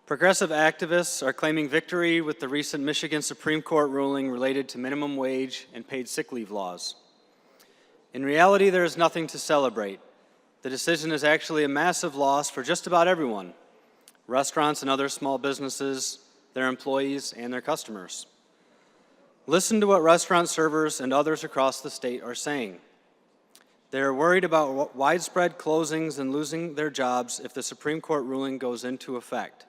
Progressive activists are claiming victory with the recent Michigan Supreme Court ruling related to minimum wage and paid sick leave laws. In reality, there is nothing to celebrate. The decision is actually a massive loss for just about everyone: restaurants and other small businesses, their employees, and their customers. Listen to what restaurant servers and others across the state are saying. They are worried about widespread closings and losing their jobs if the Supreme Court ruling goes into effect.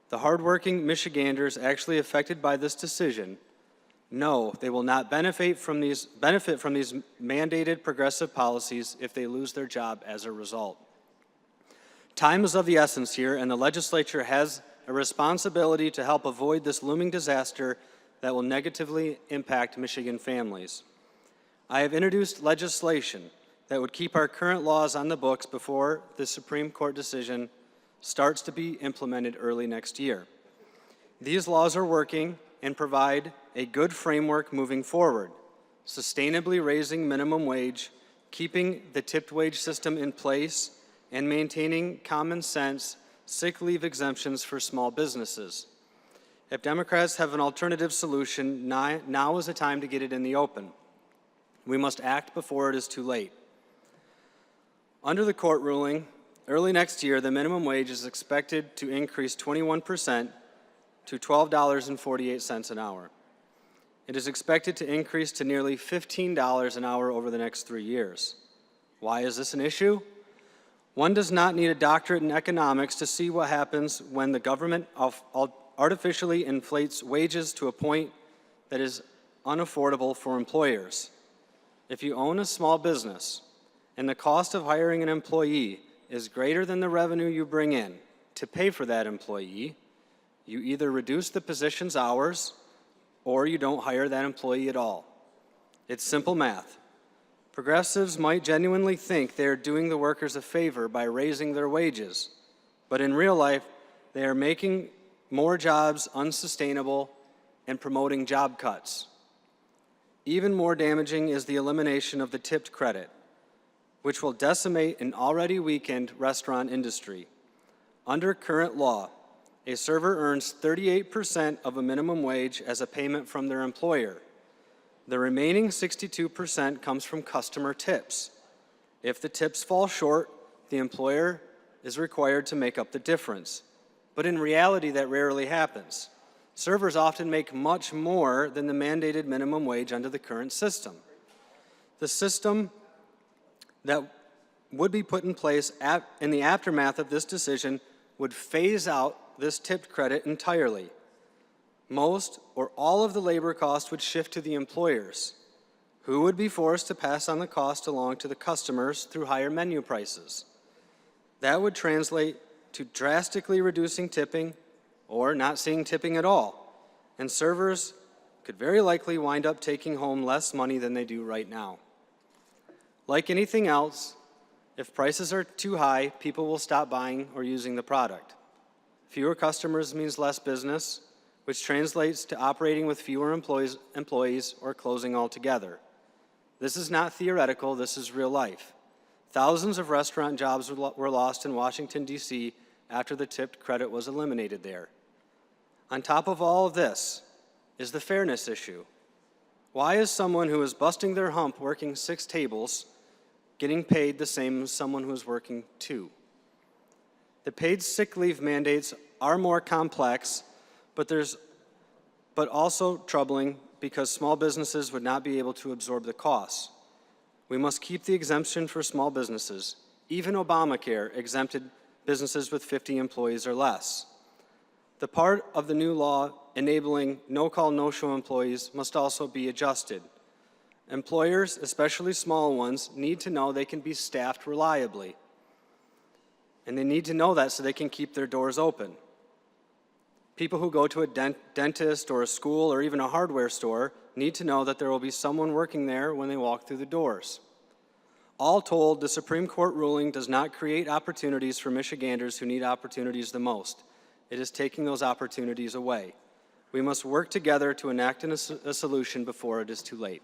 The hardworking Michiganders actually affected by this decision know they will not benefit from these mandated progressive policies if they lose their job as a result. Time is of the essence here, and the legislature has a responsibility to help avoid this looming disaster that will negatively impact Michigan families. I have introduced legislation that would keep our current laws on the books before the Supreme Court decision starts to be implemented early next year. These laws are working and provide a good framework moving forward, sustainably raising minimum wage, keeping the tipped wage system in place, and maintaining common sense sick leave exemptions for small businesses. If Democrats have an alternative solution, now is the time to get it in the open. We must act before it is too late. Under the court ruling, early next year, the minimum wage is expected to increase 21% to $12.48 an hour. It is expected to increase to nearly $15 an hour over the next 3 years. Why is this an issue? One does not need a doctorate in economics to see what happens when the government artificially inflates wages to a point that is unaffordable for employers. If you own a small business and the cost of hiring an employee is greater than the revenue you bring in to pay for that employee, you either reduce the position's hours or you don't hire that employee at all. It's simple math. Progressives might genuinely think they are doing the workers a favor by raising their wages, but in real life, they are making more jobs unsustainable and promoting job cuts. Even more damaging is the elimination of the tipped credit, which will decimate an already weakened restaurant industry. Under current law, a server earns 38% of a minimum wage as a payment from their employer. The remaining 62% comes from customer tips. If the tips fall short, the employer is required to make up the difference. But in reality, that rarely happens. Servers often make much more than the mandated minimum wage under the current system. The system that would be put in place in the aftermath of this decision would phase out this tipped credit entirely. Most or all of the labor cost would shift to the employers, who would be forced to pass on the cost along to the customers through higher menu prices. That would translate to drastically reducing tipping or not seeing tipping at all, and servers could very likely wind up taking home less money than they do right now. Like anything else, if prices are too high, people will stop buying or using the product. Fewer customers means less business, which translates to operating with fewer employees or closing altogether. This is not theoretical, this is real life. Thousands of restaurant jobs were lost in Washington, D.C. after the tipped credit was eliminated there. On top of all of this is the fairness issue. Why is someone who is busting their hump working 6 tables getting paid the same as someone who is working 2? The paid sick leave mandates are more complex, but also troubling because small businesses would not be able to absorb the costs. We must keep the exemption for small businesses. Even Obamacare exempted businesses with 50 employees or less. The part of the new law enabling no-call, no-show employees must also be adjusted. Employers, especially small ones, need to know they can be staffed reliably. And they need to know that so they can keep their doors open. People who go to a dentist or a school or even a hardware store need to know that there will be someone working there when they walk through the doors. All told, the Supreme Court ruling does not create opportunities for Michiganders who need opportunities the most. It is taking those opportunities away. We must work together to enact a solution before it is too late.